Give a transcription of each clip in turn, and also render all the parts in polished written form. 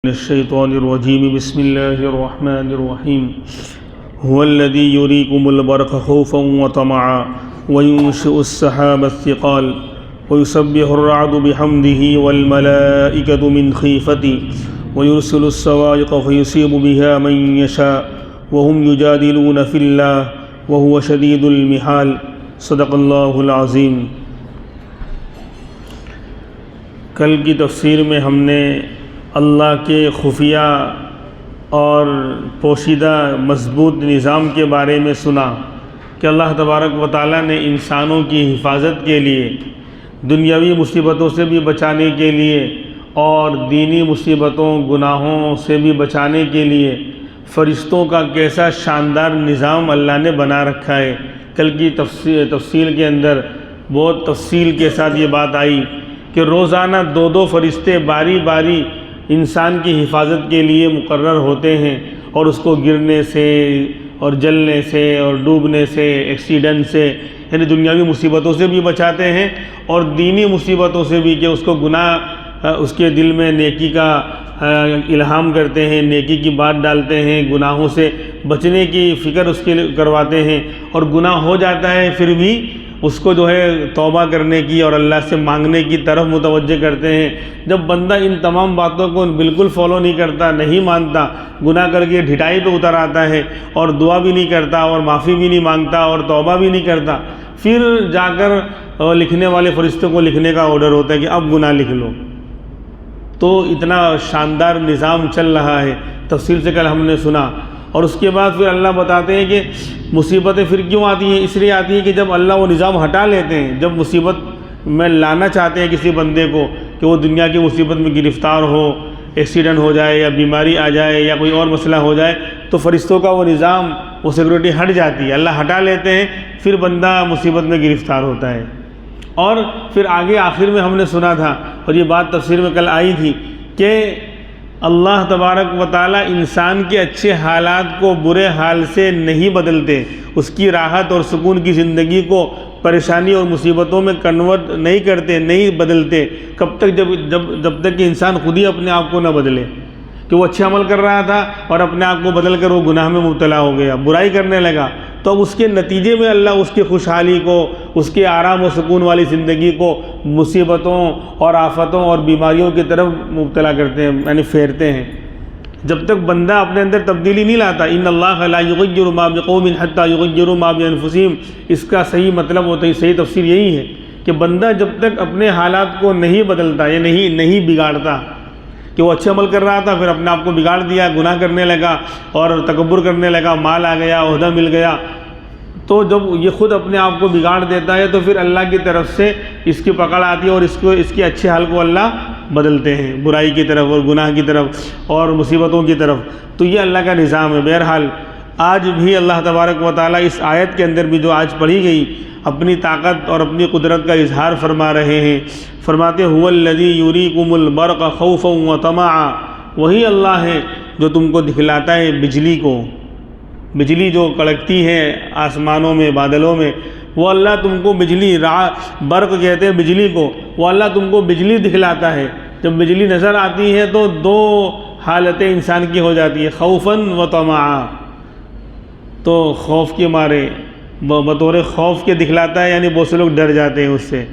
من الشيطان الرجيم بسم الله الرحمن الرحيم هو الذي يريكم البرق خوفا وطمعا وينشئ السحاب الثقال ويسبح الرعد بحمده والملائكة من خيفته ويرسل الصواعق فيصيب بها من يشاء وهم يجادلون في الله وهو شديد المحال صدق الله العظيم۔ کل کی تفسیر میں ہم نے اللہ کے خفیہ اور پوشیدہ مضبوط نظام کے بارے میں سنا کہ اللہ تبارک و تعالیٰ نے انسانوں کی حفاظت کے لیے، دنیاوی مصیبتوں سے بھی بچانے کے لیے اور دینی مصیبتوں گناہوں سے بھی بچانے کے لیے فرشتوں کا کیسا شاندار نظام اللہ نے بنا رکھا ہے۔ کل کی تفصیل کے اندر بہت تفصیل کے ساتھ یہ بات آئی کہ روزانہ دو فرشتے باری باری انسان کی حفاظت کے لیے مقرر ہوتے ہیں اور اس کو گرنے سے اور جلنے سے اور ڈوبنے سے، ایکسیڈنٹ سے، یعنی دنیاوی مصیبتوں سے بھی بچاتے ہیں اور دینی مصیبتوں سے بھی، کہ اس کو گناہ اس کے دل میں نیکی کا الہام کرتے ہیں، نیکی کی بات ڈالتے ہیں، گناہوں سے بچنے کی فکر اس کے کرواتے ہیں، اور گناہ ہو جاتا ہے پھر بھی اس کو جو ہے توبہ کرنے کی اور اللہ سے مانگنے کی طرف متوجہ کرتے ہیں۔ جب بندہ ان تمام باتوں کو بالکل فالو نہیں کرتا، نہیں مانتا، گناہ کر کے ڈھٹائی پہ اتر آتا ہے اور دعا بھی نہیں کرتا اور معافی بھی نہیں مانگتا اور توبہ بھی نہیں کرتا، پھر جا کر لکھنے والے فرشتوں کو لکھنے کا آرڈر ہوتا ہے کہ اب گناہ لکھ لو۔ تو اتنا شاندار نظام چل رہا ہے، تفصیل سے کل ہم نے سنا۔ اور اس کے بعد پھر اللہ بتاتے ہیں کہ مصیبتیں پھر کیوں آتی ہیں، اس لیے آتی ہیں کہ جب اللہ وہ نظام ہٹا لیتے ہیں، جب مصیبت میں لانا چاہتے ہیں کسی بندے کو کہ وہ دنیا کی مصیبت میں گرفتار ہو، ایکسیڈنٹ ہو جائے یا بیماری آ جائے یا کوئی اور مسئلہ ہو جائے، تو فرشتوں کا وہ نظام، وہ سیکورٹی ہٹ جاتی ہے، اللہ ہٹا لیتے ہیں، پھر بندہ مصیبت میں گرفتار ہوتا ہے۔ اور پھر آگے آخر میں ہم نے سنا تھا، اور یہ بات تفسیر میں کل آئی تھی، کہ اللہ تبارک و تعالیٰ انسان کے اچھے حالات کو برے حال سے نہیں بدلتے، اس کی راحت اور سکون کی زندگی کو پریشانی اور مصیبتوں میں کنورٹ نہیں کرتے، نہیں بدلتے، کب تک جب تک کہ انسان خود ہی اپنے آپ کو نہ بدلے، کہ وہ اچھے عمل کر رہا تھا اور اپنے آپ کو بدل کر وہ گناہ میں مبتلا ہو گیا، برائی کرنے لگا، تو اب اس کے نتیجے میں اللہ اس کی خوشحالی کو، اس کے آرام و سکون والی زندگی کو مصیبتوں اور آفتوں اور بیماریوں کی طرف مبتلا کرتے ہیں، یعنی پھیرتے ہیں۔ جب تک بندہ اپنے اندر تبدیلی نہیں لاتا، ان اللہ لا یغیر ما بقوم حتی یغیروا ما بانفسہم، اس کا صحیح مطلب ہوتا ہے، صحیح تفسیر یہی ہے کہ بندہ جب تک اپنے حالات کو نہیں بدلتا، یا نہیں بگاڑتا، کہ وہ اچھے عمل کر رہا تھا پھر اپنے آپ کو بگاڑ دیا، گناہ کرنے لگا اور تکبر کرنے لگا، مال آ گیا، عہدہ مل گیا، تو جب یہ خود اپنے آپ کو بگاڑ دیتا ہے تو پھر اللہ کی طرف سے اس کی پکڑ آتی ہے اور اس کے اچھے حال کو اللہ بدلتے ہیں، برائی کی طرف اور گناہ کی طرف اور مصیبتوں کی طرف۔ تو یہ اللہ کا نظام ہے۔ بہرحال آج بھی اللہ تبارک و تعالیٰ اس آیت کے اندر بھی جو آج پڑھی گئی، اپنی طاقت اور اپنی قدرت کا اظہار فرما رہے ہیں۔ فرماتے ہیں، هو الذی یریکم البرق خوفا وطمعا، وہی اللہ ہے جو تم کو دکھلاتا ہے بجلی کو، بجلی جو کڑکتی ہے آسمانوں میں، بادلوں میں، وہ اللہ تم کو بجلی، برق کہتے ہیں بجلی کو، وہ اللہ تم کو بجلی دکھلاتا ہے۔ جب بجلی نظر آتی ہے تو دو حالتیں انسان کی ہو جاتی ہے، خوفا وطمعا، تو خوف کے مارے، بطور خوف کے دکھلاتا ہے، یعنی بہت سے لوگ ڈر جاتے ہیں اس سے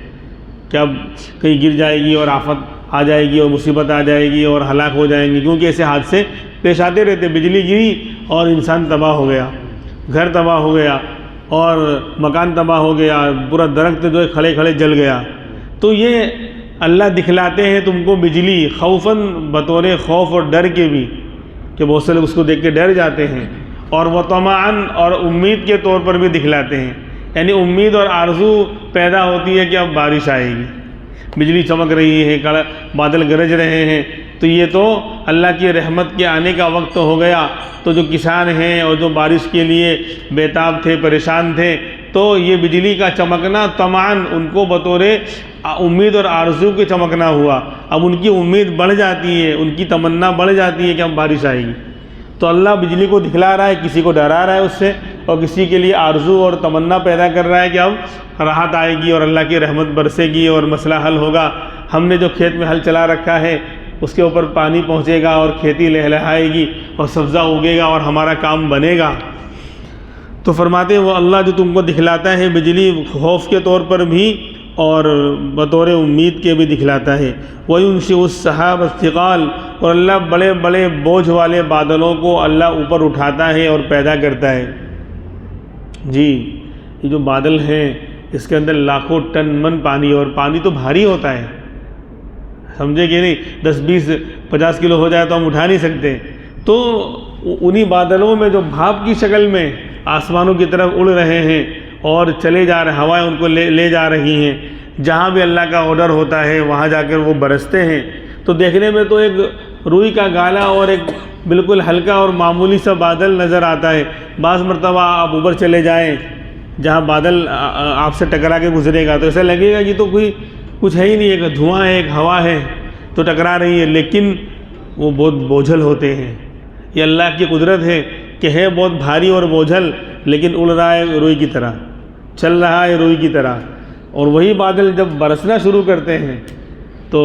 کہ اب کہیں گر جائے گی اور آفت آ جائے گی اور مصیبت آ جائے گی اور ہلاک ہو جائیں گے، کیونکہ ایسے حادثے پیش آتے رہتے۔ بجلی گری اور انسان تباہ ہو گیا، گھر تباہ ہو گیا اور مکان تباہ ہو گیا، پورا درخت جو ہے کھڑے کھڑے جل گیا۔ تو یہ اللہ دکھلاتے ہیں تم کو بجلی، خوفاً، بطور خوف اور ڈر کے بھی، کہ بہت سے لوگ اس کو دیکھ کے ڈر جاتے ہیں، اور وطمعاً، اور امید کے طور پر بھی دکھلاتے ہیں، یعنی امید اور آرزو پیدا ہوتی ہے کہ اب بارش آئے گی، بجلی چمک رہی ہے، بادل گرج رہے ہیں، تو یہ تو اللہ کی رحمت کے آنے کا وقت تو ہو گیا۔ تو جو کسان ہیں اور جو بارش کے لیے بےتاب تھے، پریشان تھے، تو یہ بجلی کا چمکنا طمعاً ان کو بطور امید اور آرزو کے چمکنا ہوا، اب ان کی امید بڑھ جاتی ہے، ان کی تمنا بڑھ جاتی ہے کہ اب بارش آئے گی۔ تو اللہ بجلی کو دکھلا رہا ہے، کسی کو ڈرا رہا ہے اس سے، اور کسی کے لیے آرزو اور تمنا پیدا کر رہا ہے کہ اب راحت آئے گی اور اللہ کی رحمت برسے گی اور مسئلہ حل ہوگا۔ ہم نے جو کھیت میں ہل چلا رکھا ہے، اس کے اوپر پانی پہنچے گا اور کھیتی لہلہائے گی اور سبزہ اگے گا اور ہمارا کام بنے گا۔ تو فرماتے ہیں وہ اللہ جو تم کو دکھلاتا ہے بجلی خوف کے طور پر بھی اور بطور امید کے بھی دکھلاتا ہے۔ وَيُنشِئُ السَّحَابَ الثِّقَالَ، اور اللہ بڑے بڑے بوجھ والے بادلوں کو اللہ اوپر اٹھاتا ہے اور پیدا کرتا ہے۔ جی یہ جو بادل ہیں اس کے اندر لاکھوں ٹن من پانی، اور پانی تو بھاری ہوتا ہے، سمجھے کہ نہیں، 10-20-50 کلو ہو جائے تو ہم اٹھا نہیں سکتے۔ تو انہی بادلوں میں جو بھاپ کی شکل میں آسمانوں کی طرف اڑ رہے ہیں اور چلے جا رہے، ہوائیں ان کو لے جا رہی ہیں، جہاں بھی اللہ کا آرڈر ہوتا ہے وہاں جا کر وہ برستے ہیں۔ تو دیکھنے میں تو ایک روئی کا گالا اور ایک بالکل ہلکا اور معمولی سا بادل نظر آتا ہے۔ بعض مرتبہ آپ اوپر چلے جائیں جہاں بادل آپ سے ٹکرا کے گزرے گا تو ایسا لگے گا کہ تو کچھ ہے ہی نہیں، ایک دھواں ہے، ایک ہوا ہے تو ٹکرا رہی ہے، لیکن وہ بہت بوجھل ہوتے ہیں۔ یہ اللہ کی قدرت ہے کہ ہے بہت بھاری اور بوجھل، لیکن اڑ رہا ہے روئی کی طرح، چل رہا ہے روئی کی طرح۔ اور وہی بادل جب برسنا شروع کرتے ہیں تو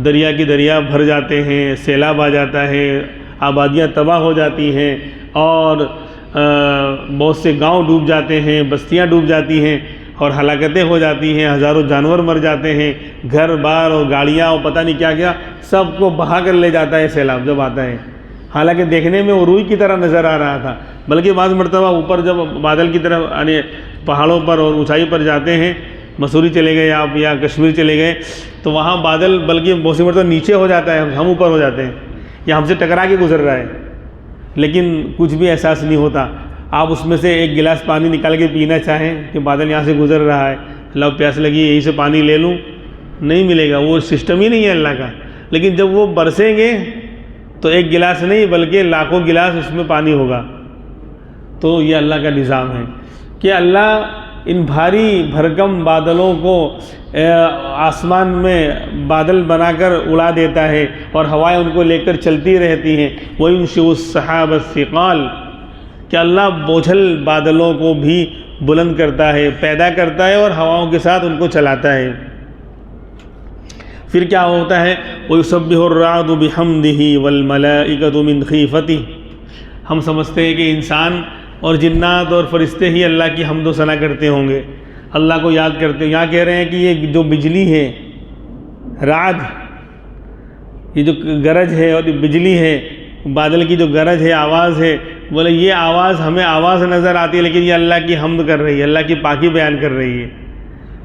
دریا کی دریا بھر جاتے ہیں، سیلاب آ جاتا ہے، آبادیاں تباہ ہو جاتی ہیں، اور بہت سے گاؤں ڈوب جاتے ہیں، بستیاں ڈوب جاتی ہیں اور ہلاکتیں ہو جاتی ہیں، ہزاروں جانور مر جاتے ہیں، گھر بار اور گاڑیاں اور پتہ نہیں کیا کیا سب کو بہا کر لے جاتا ہے سیلاب جب آتا ہے۔ حالانکہ دیکھنے میں وہ روئی کی طرح نظر آ رہا تھا، بلکہ بعض مرتبہ اوپر جب بادل کی طرف یعنی پہاڑوں پر اور اونچائی پر جاتے ہیں، مسوری چلے گئے آپ یا کشمیر چلے گئے تو وہاں بادل بلکہ بہت سی مرتبہ نیچے ہو جاتا ہے، ہم اوپر ہو جاتے ہیں یا ہم سے ٹکرا کے گزر رہا ہے، لیکن کچھ بھی احساس نہیں ہوتا۔ آپ اس میں سے ایک گلاس پانی نکال کے پینا چاہیں کہ بادل یہاں سے گزر رہا ہے، اللہ پیاس لگی یہیں سے پانی لے لوں، نہیں ملے گا، وہ سسٹم ہی نہیں ہے اللہ کا۔ لیکن جب وہ برسیں گے تو ایک گلاس نہیں بلکہ لاکھوں گلاس اس میں پانی ہوگا۔ تو یہ اللہ کا نظام ہے کہ اللہ ان بھاری بھرکم بادلوں کو آسمان میں بادل بنا کر اڑا دیتا ہے اور ہوائیں ان کو لے کر چلتی رہتی ہیں۔ وَيُنشِئُ السَّحَابَ الثِّقَالَ، کہ اللہ بوجھل بادلوں کو بھی بلند کرتا ہے، پیدا کرتا ہے اور ہواؤں کے ساتھ ان کو چلاتا ہے۔ پھر کیا ہوتا ہے؟ وَيُسَبِّحُ الرَّعْدُ بِحَمْدِهِ وَالْمَلَائِكَةُ مِنْ خِيفَتِهِ، ہم سمجھتے ہیں کہ انسان اور جنات اور فرشتے ہی اللہ کی حمد و ثنا کرتے ہوں گے، اللہ کو یاد کرتے ہیں۔ یہاں کہہ رہے ہیں کہ یہ جو بجلی ہے، رعد، یہ جو گرج ہے اور بجلی ہے، بادل کی جو گرج ہے، آواز ہے، بولے یہ آواز ہمیں آواز نظر آتی ہے لیکن یہ اللہ کی حمد کر رہی ہے، اللہ کی پاکی بیان کر رہی ہے۔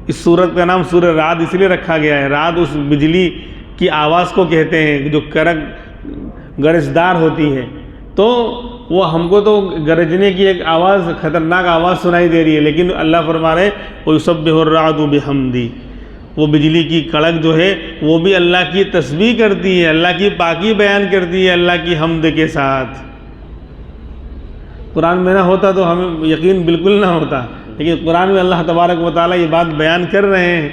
اس سورت کا نام سورہ رعد اس لیے رکھا گیا ہے، رعد اس بجلی کی آواز کو کہتے ہیں جو گرجدار ہوتی ہے۔ تو وہ ہم کو تو گرجنے کی ایک آواز، خطرناک آواز سنائی دے رہی ہے، لیکن اللہ فرما رہے وَيُسَبِّحُ الرَّعْدُ بِحَمْدِهِ، وہ بجلی کی کڑک جو ہے وہ بھی اللہ کی تسبیح کرتی ہے، اللہ کی پاکی بیان کرتی ہے اللہ کی حمد کے ساتھ۔ قرآن میں نہ ہوتا تو ہمیں یقین بالکل نہ ہوتا، لیکن قرآن میں اللہ تبارک و تعالیٰ یہ بات بیان کر رہے ہیں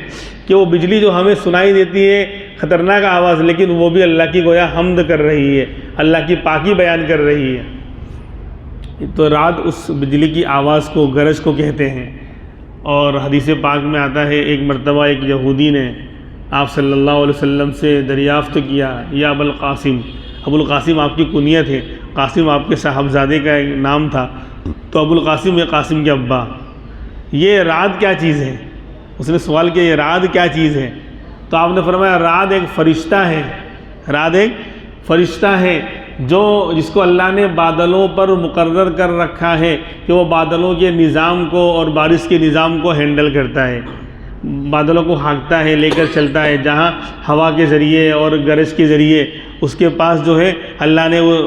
کہ وہ بجلی جو ہمیں سنائی دیتی ہے خطرناک آواز، لیکن وہ بھی اللہ کی گویا حمد کر رہی ہے، اللہ کی پاکی بیان کر رہی ہے۔ تو رعد اس بجلی کی آواز کو، گرج کو کہتے ہیں۔ اور حدیث پاک میں آتا ہے ایک مرتبہ ایک یہودی نے آپ صلی اللہ علیہ وسلم سے دریافت کیا، یا ابو القاسم، ابو القاسم آپ کی کنیت ہے، قاسم آپ کے صاحبزادے کا ایک نام تھا، تو ابو القاسم یہ قاسم کے ابا، یہ رعد کیا چیز ہے؟ اس نے سوال کیا یہ رعد کیا چیز ہے؟ تو آپ نے فرمایا رعد ایک فرشتہ ہے، رعد ایک فرشتہ ہے جس کو اللہ نے بادلوں پر مقرر کر رکھا ہے کہ وہ بادلوں کے نظام کو اور بارش کے نظام کو ہینڈل کرتا ہے، بادلوں کو ہانکتا ہے، لے کر چلتا ہے، جہاں ہوا کے ذریعے اور گرج کے ذریعے اس کے پاس جو ہے اللہ نے وہ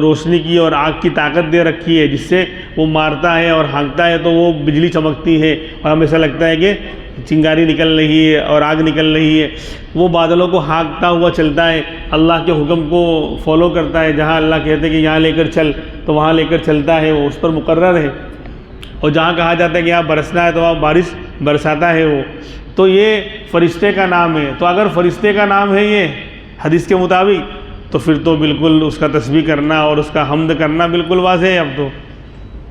روشنی کی اور آگ کی طاقت دے رکھی ہے، جس سے وہ مارتا ہے اور ہانکتا ہے تو وہ بجلی چمکتی ہے اور ہمیں ایسا لگتا ہے کہ چنگاری نکل رہی ہے اور آگ نکل رہی ہے۔ وہ بادلوں کو ہانکتا ہوا چلتا ہے، اللہ کے حکم کو فالو کرتا ہے، جہاں اللہ کہتے ہیں کہ یہاں لے کر چل تو وہاں لے کر چلتا ہے، وہ اس پر مقرر ہے، اور جہاں کہا جاتا ہے کہ یہاں برسنا ہے تو وہاں بارش برساتا ہے وہ۔ تو یہ فرشتے کا نام ہے۔ تو اگر فرشتے کا نام ہے یہ حدیث کے مطابق تو پھر تو بالکل اس کا تسبیح کرنا اور اس کا حمد کرنا بالکل واضح ہے اب تو،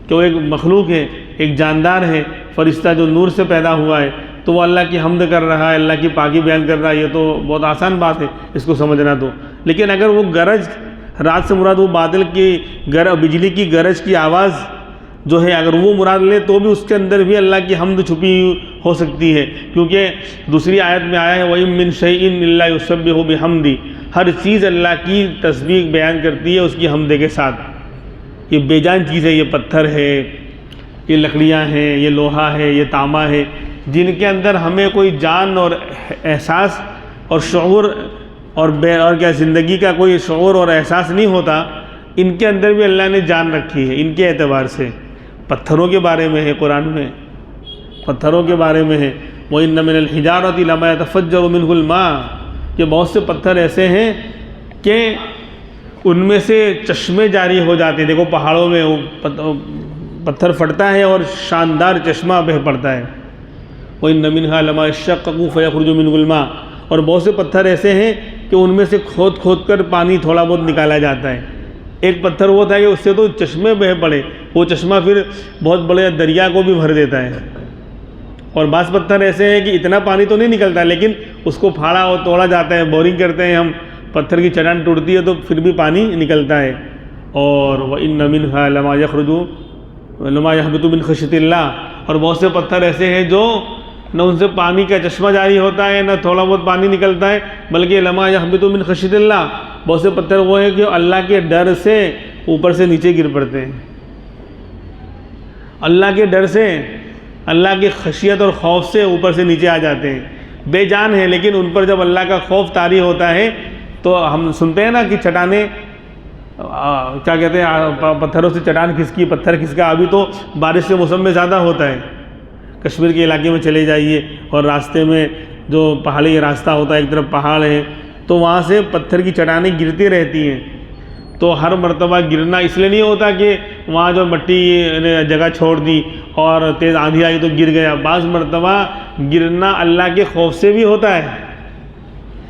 کہ وہ ایک مخلوق ہے، ایک جاندار ہے، فرشتہ جو نور سے پیدا ہوا ہے، تو وہ اللہ کی حمد کر رہا ہے، اللہ کی پاکی بیان کر رہا ہے، یہ تو بہت آسان بات ہے اس کو سمجھنا تو۔ لیکن اگر وہ گرج، رات سے مراد وہ بادل کی بجلی کی گرج کی آواز جو ہے اگر وہ مراد لے تو بھی اس کے اندر بھی اللہ کی حمد چھپی ہو سکتی ہے، کیونکہ دوسری آیت میں آیا ہے وَإِن مِّن شَيْءٍ إِلَّا يُسَبِّحُ بِحَمْدِهِ، ہر چیز اللہ کی تسبیح بیان کرتی ہے اس کی حمد کے ساتھ۔ یہ بے جان چیز ہے، یہ پتھر ہے، یہ لکڑیاں ہیں، یہ لوہا ہے، یہ تانبا ہے، جن کے اندر ہمیں کوئی جان اور احساس اور شعور اور کیا زندگی کا کوئی شعور اور احساس نہیں ہوتا، ان کے اندر بھی اللہ نے جان رکھی ہے ان کے اعتبار سے۔ پتھروں کے بارے میں ہے قرآن میں، پتھروں کے بارے میں ہے وَإِنَّ مِنَ الْحِجَارَةِ لَمَا يَتَفَجَّرُ مِنْهُ الْمَاءُ، کہ بہت سے پتھر ایسے ہیں کہ ان میں سے چشمے جاری ہو جاتے ہیں۔ دیکھو پہاڑوں میں پتھر پھٹتا ہے اور شاندار چشمہ بہہ پڑتا ہے۔ وَإِنَّ مِنْهَا لَمَا يَشَّقَّقُ فَيَخْرُجُ مِنْهُ الْمَاءُ، اور بہت سے پتھر ایسے ہیں کہ ان میں سے کھود کھود کر پانی تھوڑا بہت نکالا جاتا ہے۔ ایک پتھر وہ تھا کہ اس سے تو چشمے بہہ پڑے، وہ چشمہ پھر بہت بڑے دریا کو بھی بھر دیتا ہے۔ اور بعض پتھر ایسے ہیں کہ اتنا پانی تو نہیں نکلتا لیکن اس کو پھاڑا اور توڑا جاتا ہے، بورنگ کرتے ہیں ہم، پتھر کی چٹان ٹوٹتی ہے تو پھر بھی پانی نکلتا ہے۔ اور وَإِنَّ مِنْهَا لَمَا يَهْبِطُ مِنْ خَشْيَةِ اللَّهِ، اور بہت سے پتھر ایسے ہیں جو نہ ان سے پانی کا چشمہ جاری ہوتا ہے نہ تھوڑا بہت پانی نکلتا ہے، بلکہ لَمَا يَهْبِطُ مِنْ خَشْيَةِ اللَّهِ، بہت سے پتھر وہ ہیں کہ اللہ کے ڈر سے اوپر سے نیچے گر پڑتے ہیں، اللہ کے ڈر سے، اللہ کی خشیت اور خوف سے اوپر سے نیچے آ جاتے ہیں، بے جان ہیں لیکن ان پر جب اللہ کا خوف طاری ہوتا ہے تو ہم سنتے ہیں نا کہ چٹانیں کیا کہتے ہیں، پتھروں سے چٹان کھسکی، پتھر کھسکا۔ ابھی تو بارش کے موسم میں زیادہ ہوتا ہے، کشمیر کے علاقے میں چلے جائیے اور راستے میں جو پہاڑی راستہ ہوتا ہے، ایک طرف پہاڑ ہے تو وہاں سے پتھر کی چٹانیں گرتی رہتی ہیں، تو ہر مرتبہ گرنا اس لیے نہیں ہوتا کہ وہاں جو مٹی نے جگہ چھوڑ دی اور تیز آندھی آئی تو گر گیا، بعض مرتبہ گرنا اللہ کے خوف سے بھی ہوتا ہے۔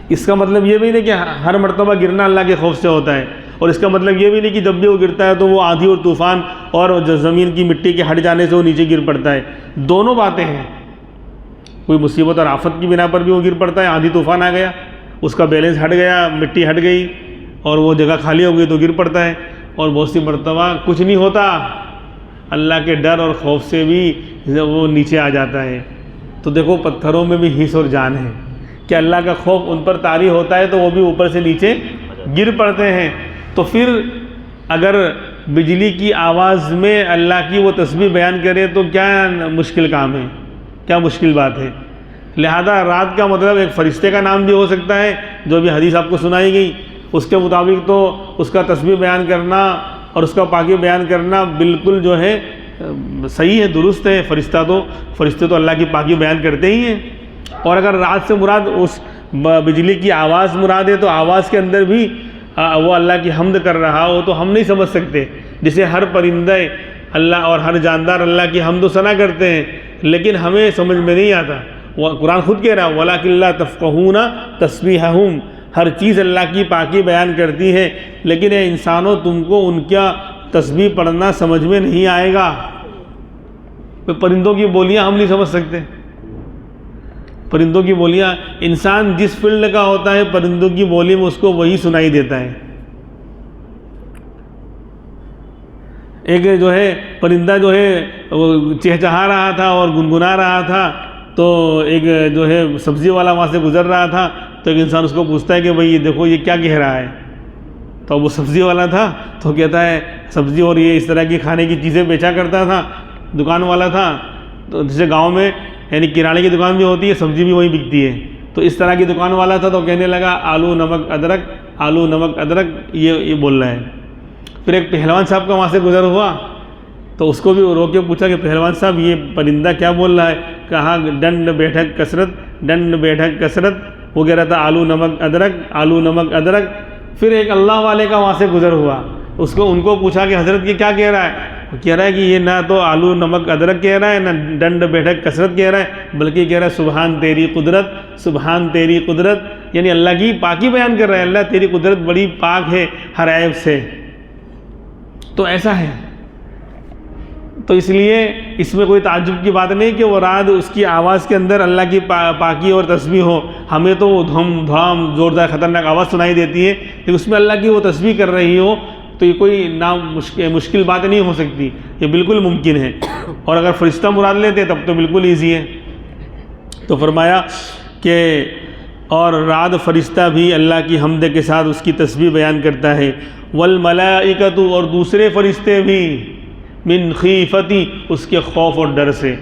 اس کا مطلب یہ بھی نہیں کہ ہر مرتبہ گرنا اللہ کے خوف سے ہوتا ہے، اور اس کا مطلب یہ بھی نہیں کہ جب بھی وہ گرتا ہے تو وہ آندھی اور طوفان اور زمین کی مٹی کے ہٹ جانے سے وہ نیچے گر پڑتا ہے۔ دونوں باتیں ہیں، کوئی مصیبت اور آفت کی بنا پر بھی وہ گر پڑتا ہے، آندھی طوفان آ گیا، اس کا بیلنس ہٹ گیا، مٹی ہٹ گئی اور وہ جگہ خالی ہو گئی تو گر پڑتا ہے، اور بہت سی مرتبہ کچھ نہیں ہوتا، اللہ کے ڈر اور خوف سے بھی وہ نیچے آ جاتا ہے۔ تو دیکھو پتھروں میں بھی حس اور جان ہے کہ اللہ کا خوف ان پر طاری ہوتا ہے تو وہ بھی اوپر سے نیچے گر پڑتے ہیں۔ تو پھر اگر بجلی کی آواز میں اللہ کی وہ تسبیح بیان کرے تو کیا مشکل کام ہے، کیا مشکل بات ہے۔ لہذا رات کا مطلب ایک فرشتے کا نام بھی ہو سکتا ہے، جو بھی حدیث آپ کو سنائی گئی اس کے مطابق تو اس کا تسبیح بیان کرنا اور اس کا پاکی بیان کرنا بالکل جو ہے صحیح ہے، درست ہے۔ فرشتے تو اللہ کی پاکی بیان کرتے ہی ہیں۔ اور اگر رات سے مراد اس بجلی کی آواز مراد ہے تو آواز کے اندر بھی وہ اللہ کی حمد کر رہا ہو تو ہم نہیں سمجھ سکتے، جسے ہر پرندہ اللہ اور ہر جاندار اللہ کی حمد و ثنا کرتے ہیں، لیکن ہمیں سمجھ میں نہیں آتا۔ قرآن خود کہہ رہا ہے وَلَٰكِن لَّا تَفْقَهُونَ تَسْبِيحَهُمْ، ہر چیز اللہ کی پاکی بیان کرتی ہے، لیکن اے انسانوں تم کو ان کا تسبیح پڑھنا سمجھ میں نہیں آئے گا۔ پرندوں کی بولیاں ہم نہیں سمجھ سکتے، پرندوں کی بولیاں، انسان جس فیلڈ کا ہوتا ہے پرندوں کی بولی میں اس کو وہی سنائی دیتا ہے۔ ایک جو ہے پرندہ جو ہے وہ چہچہا رہا تھا اور گنگنا رہا تھا، تو ایک جو ہے سبزی والا وہاں سے گزر رہا تھا تو ایک انسان اس کو پوچھتا ہے کہ بھئی دیکھو یہ کیا کہہ رہا ہے، تو وہ سبزی والا تھا تو کہتا ہے سبزی اور یہ اس طرح کی کھانے کی چیزیں بیچا کرتا تھا، دکان والا تھا، تو جیسے گاؤں میں یعنی کرانے کی دکان بھی ہوتی ہے، سبزی بھی وہیں بکتی ہے، تو اس طرح کی دکان والا تھا تو کہنے لگا آلو نمک ادرک، آلو نمک ادرک، یہ بول رہا ہے۔ پھر ایک پہلوان صاحب کا وہاں سے گزر ہوا تو اس کو بھی روک کے پوچھا کہ پہلوان صاحب یہ پرندہ کیا بول رہا ہے؟ کہا ڈنڈ بیٹھک کثرت، ڈنڈ بیٹھک کثرت، وہ کہہ رہا تھا آلو نمک ادرک، آلو نمک ادرک۔ پھر ایک اللہ والے کا وہاں سے گزر ہوا، ان کو پوچھا کہ حضرت یہ کیا کہہ رہا ہے؟ وہ کہہ رہا ہے کہ یہ نہ تو آلو نمک ادرک کہہ رہا ہے نہ ڈنڈ بیٹھک کثرت کہہ رہا ہے، بلکہ کہہ رہا ہے سبحان تیری قدرت، سبحان تیری قدرت، یعنی اللہ کی پاکی بیان کر رہا ہے، اللہ تیری قدرت بڑی پاک ہے ہر عیب سے۔ تو ایسا ہے، تو اس لیے اس میں کوئی تعجب کی بات نہیں کہ وہ رعد اس کی آواز کے اندر اللہ کی پاکی اور تسبیح ہو. ہمیں تو دھم دھام زوردار خطرناک آواز سنائی دیتی ہے، لیکن اس میں اللہ کی وہ تسبیح کر رہی ہو تو یہ کوئی مشکل بات نہیں ہو سکتی، یہ بالکل ممکن ہے. اور اگر فرشتہ مراد لیتے تب تو بالکل ایزی ہے. تو فرمایا کہ اور رعد فرشتہ بھی اللہ کی حمد کے ساتھ اس کی تسبیح بیان کرتا ہے. والملائکۃ اور دوسرے فرشتے بھی من خیفتی اس کے خوف اور ڈر سے،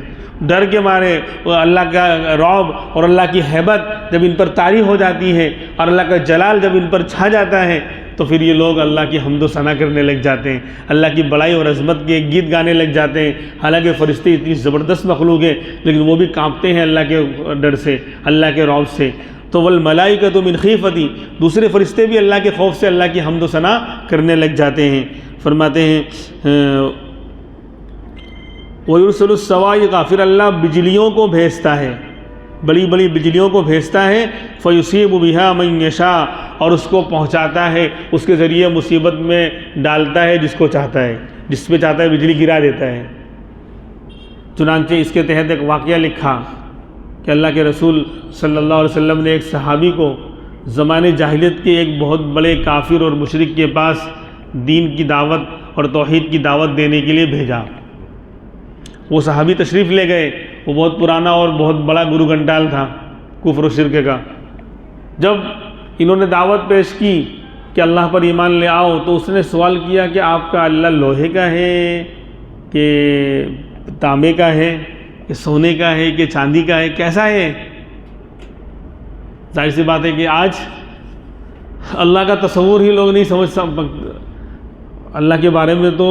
ڈر کے مارے اللہ کا رعب اور اللہ کی ہیبت جب ان پر طاری ہو جاتی ہے اور اللہ کا جلال جب ان پر چھا جاتا ہے تو پھر یہ لوگ اللہ کی حمد و ثنا کرنے لگ جاتے ہیں، اللہ کی بڑائی اور عظمت کے گیت گانے لگ جاتے ہیں. حالانکہ فرشتے اتنی زبردست مخلوق ہیں لیکن وہ بھی کانپتے ہیں اللہ کے ڈر سے، اللہ کے رعب سے. تو والملائکۃ من خیفتی دوسرے فرشتے بھی اللہ کے خوف سے اللہ کی حمد و ثنا کرنے لگ جاتے ہیں. فرماتے ہیں وَيُرْسِلُ الصَّوَاعِقَ پھر اللہ بجلیوں کو بھیجتا ہے، بڑی بڑی بجلیوں کو بھیجتا ہے. فَيُصِيبُ بِهَا مَن يَشَاءُ اور اس کو پہنچاتا ہے، اس کے ذریعے مصیبت میں ڈالتا ہے جس کو چاہتا ہے، جس پہ چاہتا ہے بجلی گرا دیتا ہے. چنانچہ اس کے تحت ایک واقعہ لکھا کہ اللہ کے رسول صلی اللہ علیہ وسلم نے ایک صحابی کو زمانے جاہلیت کے ایک بہت بڑے کافر اور مشرک کے پاس دین کی دعوت اور توحید کی دعوت دینے کے لیے بھیجا. وہ صحابی تشریف لے گئے، وہ بہت پرانا اور بہت بڑا گرو گھنٹال تھا کفر و شرک کا. جب انہوں نے دعوت پیش کی کہ اللہ پر ایمان لے آؤ تو اس نے سوال کیا کہ آپ کا اللہ لوہے کا ہے کہ تانبے کا ہے کہ سونے کا ہے کہ چاندی کا ہے، کیسا ہے؟ ظاہر سی بات ہے کہ آج اللہ کا تصور ہی لوگ نہیں سمجھ سکتے. اللہ کے بارے میں تو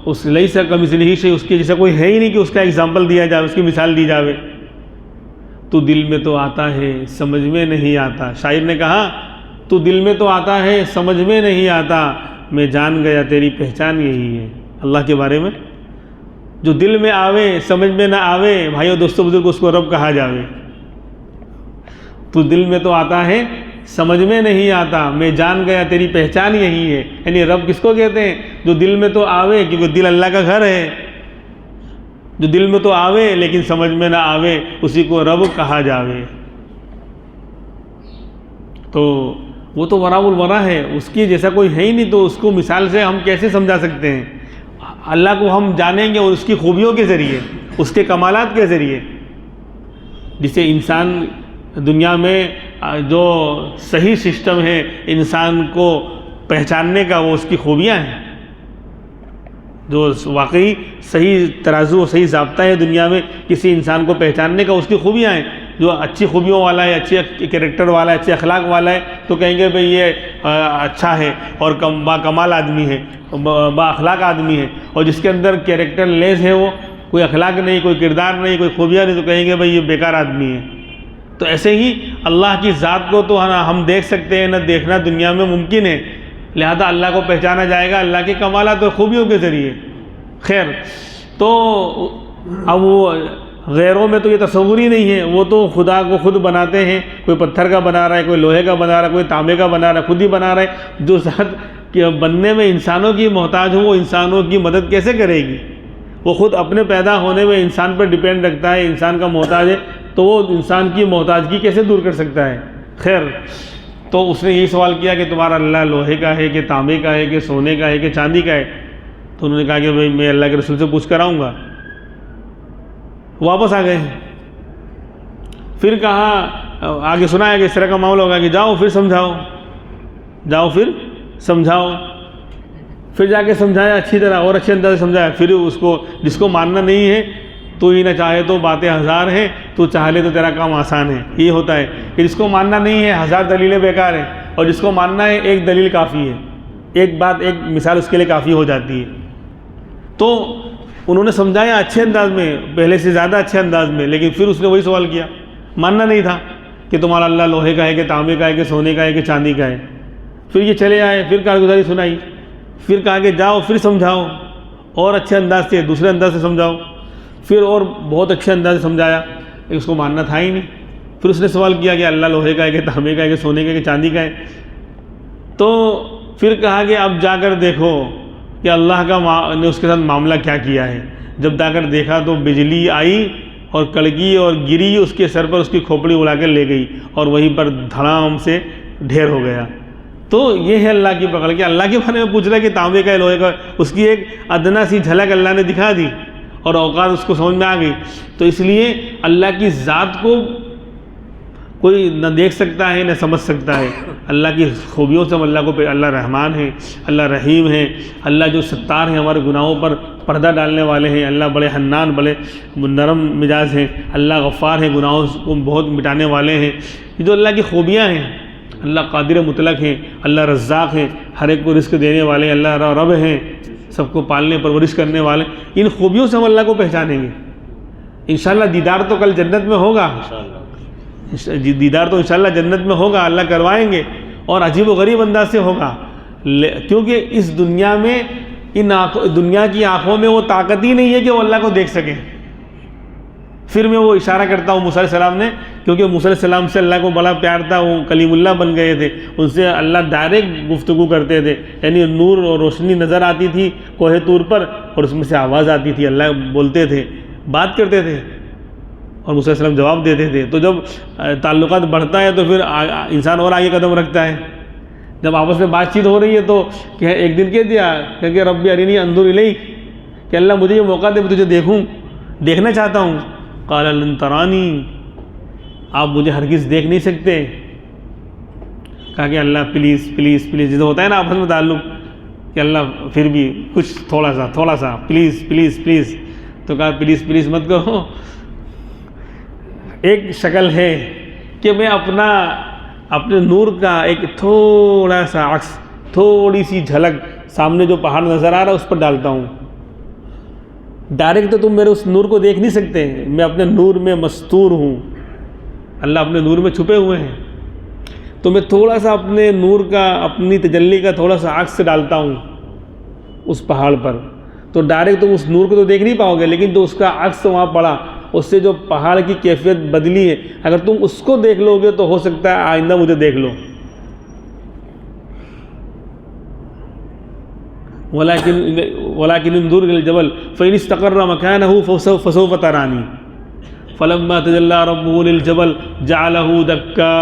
اس لیس کمثلہ شیء اس کے جیسا کوئی ہے ہی نہیں کہ اس کا ایگزامپل دیا جائے، اس کی مثال دی جاوے. تو دل میں تو آتا ہے سمجھ میں نہیں آتا. شاعر نے کہا تو دل میں تو آتا ہے سمجھ میں نہیں آتا، میں جان گیا تیری پہچان یہی ہے. اللہ کے بارے میں جو دل میں آوے سمجھ میں نہ آوے بھائیو دوستو بزرگ اس کو رب کہا جاوے. تو دل میں تو آتا ہے سمجھ میں نہیں آتا، میں جان گیا تیری پہچان یہی ہے. یعنی رب کس کو کہتے ہیں؟ جو دل میں تو آوے، کیونکہ دل اللہ کا گھر ہے. جو دل میں تو آوے لیکن سمجھ میں نہ آوے اسی کو رب کہا جاوے. تو وہ تو ورا الورا ہے، اس کی جیسا کوئی ہے ہی نہیں، تو اس کو مثال سے ہم کیسے سمجھا سکتے ہیں؟ اللہ کو ہم جانیں گے اور اس کی خوبیوں کے ذریعے، اس کے کمالات کے ذریعے. جسے انسان دنیا میں جو صحیح سسٹم ہے انسان کو پہچاننے کا وہ اس کی خوبیاں ہیں. جو واقعی صحیح ترازو صحیح ضابطہ ہے دنیا میں کسی انسان کو پہچاننے کا اس کی خوبیاں ہیں. جو اچھی خوبیوں والا ہے، اچھے کریکٹر والا ہے، اچھے اخلاق والا ہے تو کہیں گے بھئی یہ اچھا ہے اور با کمال آدمی ہے، با اخلاق آدمی ہے. اور جس کے اندر کریکٹر لیس ہے، وہ کوئی اخلاق نہیں، کوئی کردار نہیں، کوئی خوبیاں نہیں، تو کہیں گے بھئی یہ بیکار آدمی ہے. تو ایسے ہی اللہ کی ذات کو تو ہم دیکھ سکتے ہیں، نہ دیکھنا دنیا میں ممکن ہے. لہذا اللہ کو پہچانا جائے گا اللہ کے کمالات اور خوبیوں کے ذریعے. خیر، تو اب وہ غیروں میں تو یہ تصور ہی نہیں ہے، وہ تو خدا کو خود بناتے ہیں. کوئی پتھر کا بنا رہا ہے، کوئی لوہے کا بنا رہا ہے، کوئی تانبے کا بنا رہا ہے، خود ہی بنا رہا ہے. جو ذات کہ بننے میں انسانوں کی محتاج ہو وہ انسانوں کی مدد کیسے کرے گی؟ وہ خود اپنے پیدا ہونے میں انسان پر ڈیپینڈ رکھتا ہے، انسان کا محتاج ہے، تو وہ انسان کی محتاجگی کیسے دور کر سکتا ہے؟ خیر، تو اس نے یہی سوال کیا کہ تمہارا اللہ لوہے کا ہے کہ تانبے کا ہے کہ سونے کا ہے کہ چاندی کا ہے؟ تو انہوں نے کہا کہ بھئی میں اللہ کے رسول سے پوچھ کر آؤں گا. واپس آ گئے. پھر کہا آگے سنایا کہ اس طرح کا معاملہ ہوگا کہ جاؤ پھر سمجھاؤ، جاؤ پھر سمجھاؤ. پھر جا کے سمجھایا اچھی طرح اور اچھے انداز سے سمجھایا. پھر اس کو جس کو ماننا نہیں ہے تو ہی نہ چاہے تو باتیں ہزار ہیں، تو چاہ لے تو تیرا کام آسان ہے. یہ ہوتا ہے کہ جس کو ماننا نہیں ہے ہزار دلیلیں بیکار ہیں، اور جس کو ماننا ہے ایک دلیل کافی ہے، ایک بات ایک مثال اس کے لیے کافی ہو جاتی ہے. تو انہوں نے سمجھایا اچھے انداز میں، پہلے سے زیادہ اچھے انداز میں. لیکن پھر اس نے وہی سوال کیا، ماننا نہیں تھا کہ تمہارا اللہ لوہے کا ہے کہ تانبے کا ہے کہ سونے کا ہے کہ چاندی کا ہے. پھر یہ چلے آئے، پھر کارگزاری سنائی، پھر کہا کہ جاؤ پھر سمجھاؤ اور اچھے انداز سے، دوسرے انداز سے سمجھاؤ. پھر اور بہت اچھے انداز سے سمجھایا، اس کو ماننا تھا ہی نہیں. پھر اس نے سوال کیا کہ اللہ لوہے کا ہے کہ تانبے کا ہے کہ سونے کا ہے کہ چاندی کا ہے. تو پھر کہا کہ اب جا کر دیکھو کہ اللہ کا نے اس کے ساتھ معاملہ کیا کیا ہے. جب جا کر دیکھا تو بجلی آئی اور کڑکی اور گری اس کے سر پر، اس کی کھوپڑی اڑا کر لے گئی اور وہیں پر دھڑام سے ڈھیر ہو گیا۔ تو یہ ہے اللہ کی پکڑ کہ اللہ کے بارے میں پوچھ رہا ہے کہ تانبے کا ہے، لوہے کا، اس کی ایک ادنا سی جھلک اللہ نے دکھا دی اور اوقات اس کو سمجھ میں آ گئی۔ تو اس لیے اللہ کی ذات کو کوئی نہ دیکھ سکتا ہے نہ سمجھ سکتا ہے۔ اللہ کی خوبیوں سے ہم اللہ کو اللہ رحمان ہے، اللہ رحیم ہے، اللہ جو ستار ہیں، ہمارے گناہوں پر پردہ ڈالنے والے ہیں، اللہ بڑے حنان، بڑے نرم مزاج ہیں، اللہ غفار ہیں، گناہوں کو بہت مٹانے والے ہیں۔ یہ جو اللہ کی خوبیاں ہیں، اللہ قادر مطلق ہیں، اللہ رزاق ہیں، ہر ایک کو رزق دینے والے ہیں، اللہ رب ہیں، سب کو پالنے پرورش کرنے والے، ان خوبیوں سے ہم اللہ کو پہچانیں گے۔ انشاءاللہ دیدار تو کل جنت میں ہوگا، دیدار تو انشاءاللہ جنت میں ہوگا، اللہ کروائیں گے، اور عجیب و غریب انداز سے ہوگا، کیونکہ اس دنیا میں دنیا کی آنکھوں میں وہ طاقت ہی نہیں ہے کہ وہ اللہ کو دیکھ سکیں۔ پھر میں وہ اشارہ کرتا ہوں موسیٰ علیہ السلام نے، کیونکہ موسیٰ علیہ السلام سے اللہ کو بڑا پیار تھا، وہ کلیم اللہ بن گئے تھے، ان سے اللہ ڈائریکٹ گفتگو کرتے تھے، یعنی نور اور روشنی نظر آتی تھی کوہ طور پر، اور اس میں سے آواز آتی تھی، اللہ بولتے تھے، بات کرتے تھے، اور موسیٰ علیہ السلام جواب دیتے تھے۔ تو جب تعلقات بڑھتا ہے تو پھر انسان اور آگے قدم رکھتا ہے۔ جب آپس میں بات چیت ہو رہی ہے تو کہ ایک دن کہہ دیا کہ ربی ارینی انظر الیک، کہ اللہ مجھے یہ موقع دے، میں تجھے دیکھوں، دیکھنا چاہتا ہوں۔ قال لن ترانی، آپ مجھے ہرگز دیکھ نہیں سکتے۔ کہا کہ اللہ پلیز پلیز پلیز، جیسے ہوتا ہے نا آپس میں تعلق کہ اللہ پھر بھی کچھ تھوڑا سا پلیز پلیز پلیز، تو کہا پلیز پلیز مت کرو۔ ایک شکل ہے کہ میں اپنے نور کا ایک تھوڑا سا عکس، تھوڑی سی جھلک سامنے جو پہاڑ نظر آ رہا ہے اس پر ڈالتا ہوں۔ ڈائریکٹ تو تم میرے اس نور کو دیکھ نہیں سکتے، میں اپنے نور میں مستور ہوں، اللہ اپنے نور میں چھپے ہوئے ہیں، تو میں تھوڑا سا اپنے نور کا، اپنی تجلی کا تھوڑا سا عکس ڈالتا ہوں اس پہاڑ پر، تو ڈائریکٹ تم اس نور کو تو دیکھ نہیں پاؤ گے، لیکن جو اس کا عکس وہاں پڑا، اس سے جو پہاڑ کی کیفیت بدلی ہے، اگر تم اس کو دیکھ لو گے تو ہو سکتا ہے آئندہ مجھے دیکھ لو۔ وَلَكِنْ انظُرْ إِلَى الْجَبَلِ فَإِنِ اسْتَقَرَّ مَكَانَهُ فَسَوْفَ تَرَانِي فَلَمَّا تَجَلَّى رَبُّهُ لِلْجَبَلِ جَعَلَهُ دَكًّا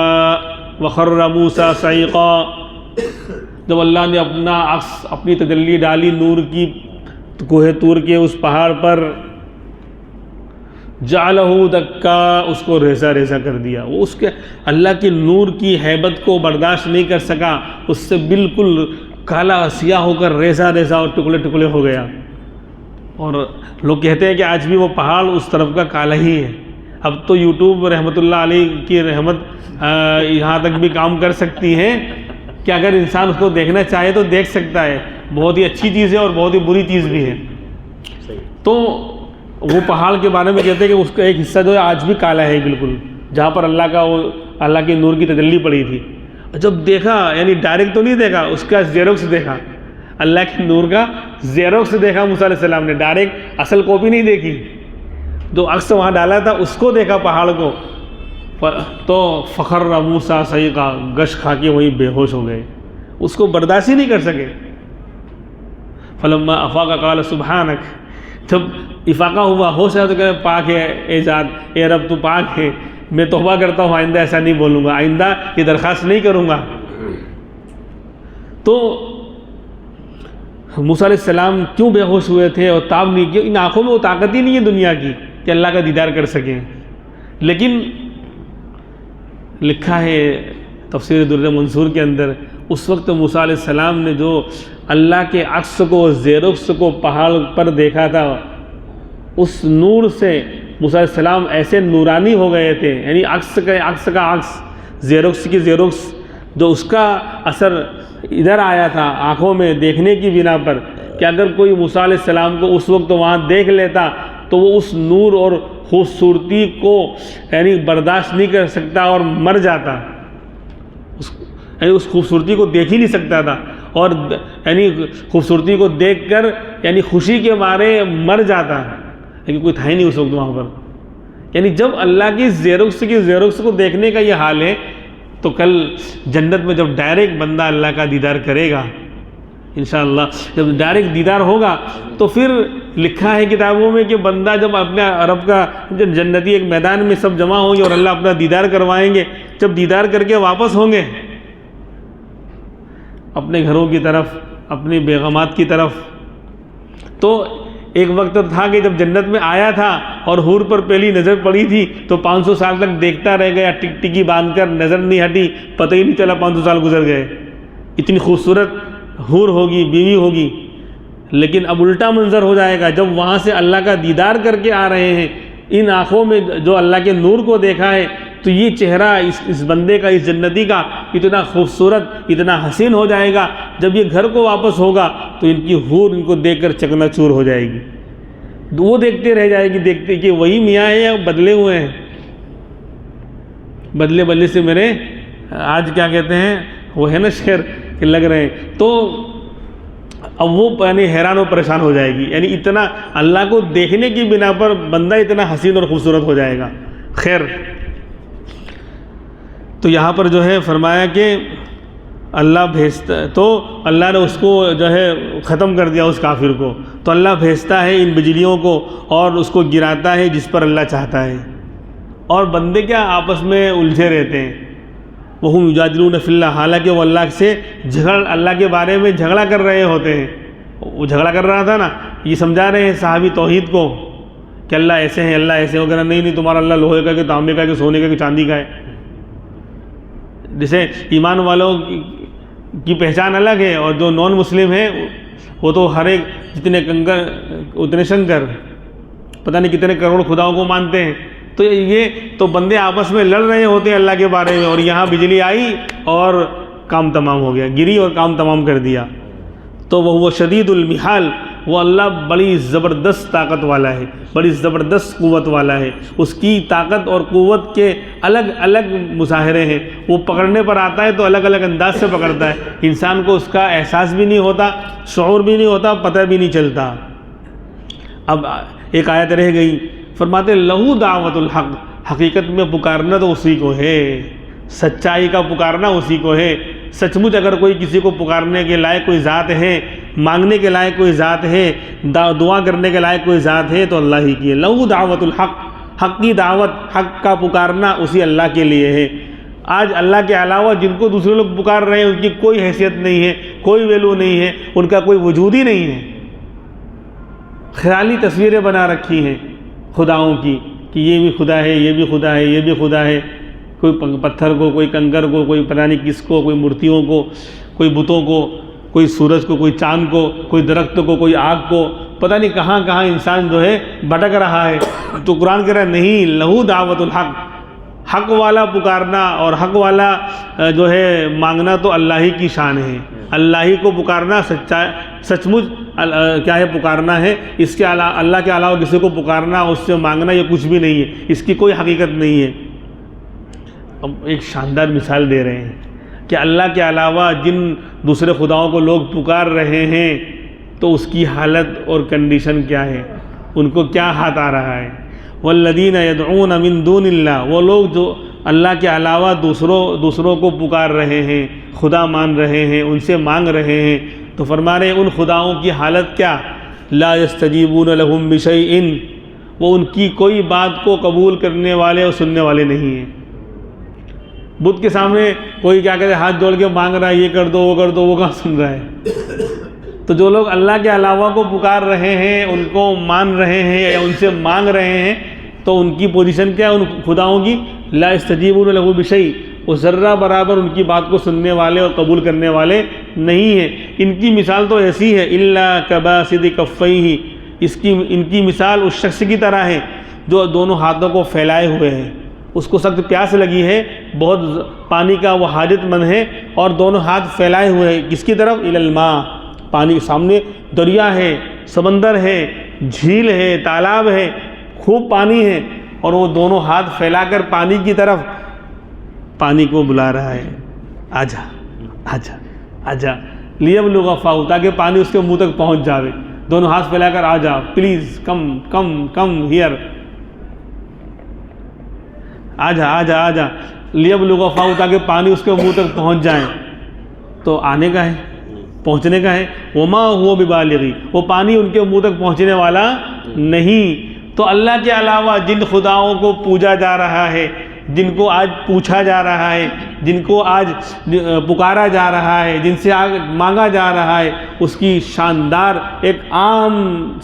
وَخَرَّ مُوسَىٰ صَعِقًا۔ جب اللہ نے اپنا عکس، اپنی تجلی ڈالی نور کی کوہ طور کے اس پہاڑ پر، جَعَلَهُ دَكًّا، اس کو ریزہ ریزہ کر دیا۔ وہ اس کے اللہ کی نور کی ہیبت کو برداشت نہیں کر سکا، اس سے بالکل کالا سیاہ ہو کر ریزہ ریزہ اور ٹکڑے ٹکڑے ہو گیا۔ اور لوگ کہتے ہیں کہ آج بھی وہ پہاڑ اس طرف کا کالا ہی ہے۔ اب تو یوٹیوب رحمۃ اللہ علیہ کی رحمت یہاں تک بھی کام کر سکتی ہے کہ اگر انسان اس کو دیکھنا چاہے تو دیکھ سکتا ہے، بہت ہی اچھی چیز ہے اور بہت ہی بری چیز بھی ہے۔ تو وہ پہاڑ کے بارے میں کہتے ہیں کہ اس کا ایک حصہ جو ہے آج بھی کالا ہے بالکل، جہاں پر اللہ کی نور کی تجلی پڑی تھی۔ جب دیکھا، یعنی ڈائریکٹ تو نہیں دیکھا، اس کا زیروکس دیکھا، اللہ کے نور کا زیروکس دیکھا موسیٰ علیہ السلام نے، ڈائریکٹ اصل کاپی نہیں دیکھی، جو عکس وہاں ڈالا تھا اس کو دیکھا پہاڑ کو، تو فخر موسیٰ صعقا، گش کھا کے وہیں بے ہوش ہو گئے، اس کو برداشت ہی نہیں کر سکے۔ فلما افاق قال سبحانک، جب افاقہ ہوا، ہوش ہے تو کہ پاک ہے اے ذات، اے رب تو پاک ہے، میں توبہ کرتا ہوں آئندہ ایسا نہیں بولوں گا، آئندہ یہ درخواست نہیں کروں گا۔ تو موسیٰ علیہ السلام کیوں بے ہوش ہوئے تھے اور تاب نہیں کیا؟ ان آنکھوں میں وہ طاقت ہی نہیں ہے دنیا کی کہ اللہ کا دیدار کر سکیں۔ لیکن لکھا ہے تفسیر در منصور کے اندر، اس وقت موسیٰ علیہ السلام نے جو اللہ کے عکس کو، زیروکس کو پہاڑ پر دیکھا تھا، اس نور سے موسیٰ علیہ السلام ایسے نورانی ہو گئے تھے، یعنی عکس کا عکس، زیروکس کی زیروکس، جو اس کا اثر ادھر آیا تھا آنکھوں میں دیکھنے کی بنا پر، کہ اگر کوئی موسیٰ علیہ السلام کو اس وقت وہاں دیکھ لیتا تو وہ اس نور اور خوبصورتی کو یعنی برداشت نہیں کر سکتا اور مر جاتا، یعنی اس خوبصورتی کو دیکھ ہی نہیں سکتا تھا، اور یعنی خوبصورتی کو دیکھ کر یعنی خوشی کے مارے مر جاتا، لیکن کوئی تھا ہی نہیں اس وقت وہاں پر۔ یعنی جب اللہ کی زیروکس کو دیکھنے کا یہ حال ہے، تو کل جنت میں جب ڈائریکٹ بندہ اللہ کا دیدار کرے گا انشاءاللہ، جب ڈائریکٹ دیدار ہوگا تو پھر لکھا ہے کتابوں میں کہ بندہ جب اپنے رب کا جنتی ایک میدان میں سب جمع ہوں گے اور اللہ اپنا دیدار کروائیں گے، جب دیدار کر کے واپس ہوں گے اپنے گھروں کی طرف، اپنی بیگمات کی طرف، تو ایک وقت تھا کہ جب جنت میں آیا تھا اور حور پر پہلی نظر پڑی تھی تو 500 سال تک دیکھتا رہ گیا، ٹک ٹکی باندھ کر، نظر نہیں ہٹی، پتہ ہی نہیں چلا 500 سال گزر گئے، اتنی خوبصورت حور ہوگی، بیوی ہوگی۔ لیکن اب الٹا منظر ہو جائے گا، جب وہاں سے اللہ کا دیدار کر کے آ رہے ہیں، ان آنکھوں میں جو اللہ کے نور کو دیکھا ہے، تو یہ چہرہ اس بندے کا، اس جنتی کا اتنا خوبصورت، اتنا حسین ہو جائے گا، جب یہ گھر کو واپس ہوگا تو ان کی حور ان کو دیکھ کر چکنا چور ہو جائے گی، وہ دیکھتے رہ جائے گی، دیکھتے کہ وہی میاں ہیں یا بدلے ہوئے ہیں، بدلے سے میرے آج کیا کہتے ہیں وہ ہے نا شعر کہ لگ رہے ہیں، تو اب وہ یعنی حیران و پریشان ہو جائے گی، یعنی اتنا اللہ کو دیکھنے کی بنا پر بندہ اتنا حسین اور خوبصورت ہو جائے گا۔ خیر، تو یہاں پر جو ہے فرمایا کہ اللہ بھیجتا، تو اللہ نے اس کو جو ہے ختم کر دیا اس کافر کو، تو اللہ بھیجتا ہے ان بجلیوں کو اور اس کو گراتا ہے جس پر اللہ چاہتا ہے، اور بندے کیا آپس میں الجھے رہتے ہیں، وَهُمْ يُجَادِلُونَ فِي اللَّهِ، حالانکہ وہ اللہ سے اللہ کے بارے میں جھگڑا کر رہے ہوتے ہیں۔ وہ جھگڑا کر رہا تھا نا، یہ سمجھا رہے ہیں صحابی توحید کو کہ اللہ ایسے ہیں، اللہ ایسے وغیرہ، نہیں تمہارا اللہ لوہے کا کہ تانبے کا کہ سونے کا کہ چاندی کا ہے۔ جیسے ایمان والوں کی پہچان الگ ہے، اور جو نان مسلم ہیں وہ تو ہر ایک جتنے کنگر اتنے شنکر، پتہ نہیں کتنے کروڑ خداؤں کو مانتے ہیں۔ تو یہ تو بندے آپس میں لڑ رہے ہوتے ہیں اللہ کے بارے میں، اور یہاں بجلی آئی اور کام تمام ہو گیا، گری اور کام تمام کر دیا۔ تو وہ شدید المحال، وہ اللہ بڑی زبردست طاقت والا ہے، بڑی زبردست قوت والا ہے، اس کی طاقت اور قوت کے الگ الگ مظاہرے ہیں، وہ پکڑنے پر آتا ہے تو الگ الگ انداز سے پکڑتا ہے، انسان کو اس کا احساس بھی نہیں ہوتا، شعور بھی نہیں ہوتا، پتہ بھی نہیں چلتا۔ اب ایک آیت رہ گئی، فرماتے لہو دعوت الحق، حقیقت میں پکارنا تو اسی کو ہے، سچائی کا پکارنا اسی کو ہے۔ سچ مچ اگر کوئی کسی کو پکارنے کے لائق کوئی ذات ہے، مانگنے کے لائق کوئی ذات ہے، دعا کرنے کے لائق کوئی ذات ہے تو اللہ ہی کی ہے۔ لہو دعوت الحق، حق کی دعوت، حق کا پکارنا اسی اللہ کے لیے ہے۔ آج اللہ کے علاوہ جن کو دوسرے لوگ پکار رہے ہیں ان کی کوئی حیثیت نہیں ہے، کوئی ویلو نہیں ہے، ان کا کوئی وجود ہی نہیں ہے، خیالی تصویریں بنا رکھی ہیں خداؤں کی کہ یہ بھی خدا ہے، یہ بھی خدا ہے، یہ بھی خدا ہے، کوئی پتھر کو، کوئی کنکر کو، کوئی پتہ نہیں کس کو، کوئی مورتیوں کو، کوئی بتوں کو، کوئی سورج کو، کوئی چاند کو، کوئی درخت کو، کوئی آگ کو، پتہ نہیں کہاں کہاں انسان جو ہے بھٹک رہا ہے۔ تو قرآن کہہ رہا ہے نہیں، لہو دعوت الحق، حق والا پکارنا اور حق والا جو ہے مانگنا تو اللہ ہی کی شان ہے، اللہ ہی کو پکارنا سچ مچ کیا ہے پکارنا ہے، اس کے علاوہ اللہ کے علاوہ کسی کو پکارنا، اس سے مانگنا یہ کچھ بھی نہیں ہے، اس کی کوئی حقیقت نہیں ہے۔ اب ایک شاندار مثال دے رہے ہیں کہ اللہ کے علاوہ جن دوسرے خداؤں کو لوگ پکار رہے ہیں تو اس کی حالت اور کنڈیشن کیا ہے، ان کو کیا ہاتھ آ رہا ہے۔ والذین یدعون من دون اللہ، وہ لوگ جو اللہ کے علاوہ دوسروں کو پکار رہے ہیں، خدا مان رہے ہیں، ان سے مانگ رہے ہیں، تو فرما رہے ہیں ان خداؤں کی حالت کیا، لا یستجیبون لہم بشیء، وہ ان کی کوئی بات کو قبول کرنے والے اور سننے والے نہیں ہیں۔ بت کے سامنے کوئی کیا کہتے ہیں ہاتھ جوڑ کے مانگ رہا ہے، یہ کر دو وہ کر دو، وہ کہاں سن رہا ہے۔ تو جو لوگ اللہ کے علاوہ کو پکار رہے ہیں، ان کو مان رہے ہیں یا ان سے مانگ رہے ہیں، تو ان کی پوزیشن کیا ہے ان خداؤں کی، لا یستجیبون لہ بشیء، وہ ذرہ برابر ان کی بات کو سننے والے اور قبول کرنے والے نہیں ہیں۔ ان کی مثال تو ایسی ہے، الا کباسط کفیہ، ان کی مثال اس شخص کی طرح ہے جو دونوں ہاتھوں کو پھیلائے ہوئے ہیں، اس کو سخت پیاس لگی ہے، بہت پانی کا وہ حاجت مند ہے، اور دونوں ہاتھ پھیلائے ہوئے ہیں کس کی طرف، الی الماء، پانی سامنے دریا ہے، سمندر ہے، جھیل ہے، تالاب ہے، خوب پانی ہے، اور وہ دونوں ہاتھ پھیلا کر پانی کی طرف پانی کو بلا رہا ہے، آجا آجا آجا، لیبلغ فاہ، تاکہ پانی اس کے منہ تک پہنچ جاوے، دونوں ہاتھ پھیلا کر آجا، please come come come here, آجا آجا آجا، لیبلغ فاہ، تاکہ پانی اس کے منہ تک پہنچ جائیں۔ تو آنے کا ہے، پہنچنے کا ہے، وما هو ببالغی، وہ پانی ان کے منہ تک پہنچنے والا نہیں۔ تو اللہ کے علاوہ جن خداؤں کو پوجا جا رہا ہے، جن کو آج پوچھا جا رہا ہے، جن کو آج پکارا جا رہا ہے، جن سے آج مانگا جا رہا ہے، اس کی شاندار ایک عام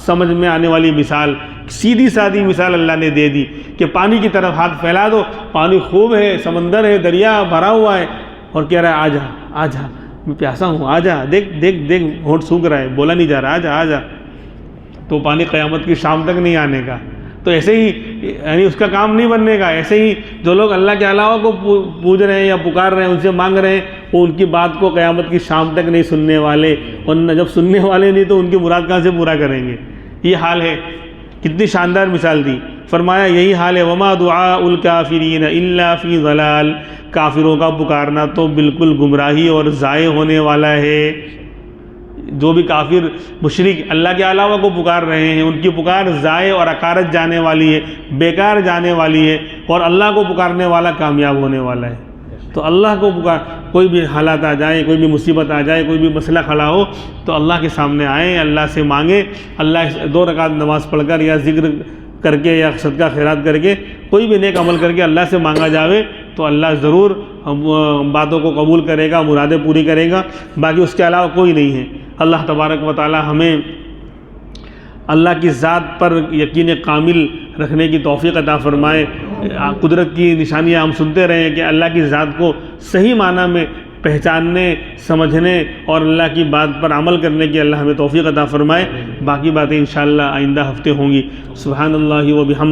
سمجھ میں آنے والی مثال، سیدھی سادی مثال اللہ نے دے دی کہ پانی کی طرف ہاتھ پھیلا دو، پانی خوب ہے، سمندر ہے، دریا بھرا ہوا ہے، اور کہہ رہا ہے آجا آجا، میں پیاسا ہوں، آجا، دیکھ دیکھ دیکھ، ہونٹ سوکھ رہا ہے، بولا نہیں جا رہا، آجا آجا، تو پانی قیامت کی شام تک نہیں آنے کا۔ تو ایسے ہی یعنی اس کا کام نہیں بننے کا، ایسے ہی جو لوگ اللہ کے علاوہ کو پوج رہے ہیں یا پکار رہے ہیں، ان سے مانگ رہے ہیں، وہ ان کی بات کو قیامت کی شام تک نہیں سننے والے، اور جب سننے والے نہیں تو ان کی مراد کہاں سے پورا کریں گے؟ یہ حال ہے۔ کتنی شاندار مثال دی، فرمایا یہی حال ہے، وما دعاء الکافرین الا فی ضلال، کافروں کا پکارنا تو بالکل گمراہی اور ضائع ہونے والا ہے۔ جو بھی کافر مشرک اللہ کے علاوہ کو پکار رہے ہیں، ان کی پکار ضائع اور اکارت جانے والی ہے، بیکار جانے والی ہے، اور اللہ کو پکارنے والا کامیاب ہونے والا ہے۔ تو اللہ کو پکار، کوئی بھی حالات آ جائیں، کوئی بھی مصیبت آ جائے، کوئی بھی مسئلہ کھڑا ہو، تو اللہ کے سامنے آئیں، اللہ سے مانگیں، اللہ 2 رکعت نماز پڑھ کر یا ذکر کر کے یا صدقہ خیرات کر کے کوئی بھی نیک عمل کر کے اللہ سے مانگا جاوے تو اللہ ضرور باتوں کو قبول کرے گا، مرادیں پوری کرے گا، باقی اس کے علاوہ کوئی نہیں ہے۔ اللہ تبارک و تعالی ہمیں اللہ کی ذات پر یقین کامل رکھنے کی توفیق عطا فرمائے۔ قدرت کی نشانیاں ہم سنتے رہے ہیں کہ اللہ کی ذات کو صحیح معنی میں پہچاننے، سمجھنے اور اللہ کی بات پر عمل کرنے کی اللہ ہمیں توفیق عطا فرمائے۔ باقی باتیں انشاءاللہ آئندہ ہفتے ہوں گی۔ سبحان اللہ و بحمدہ۔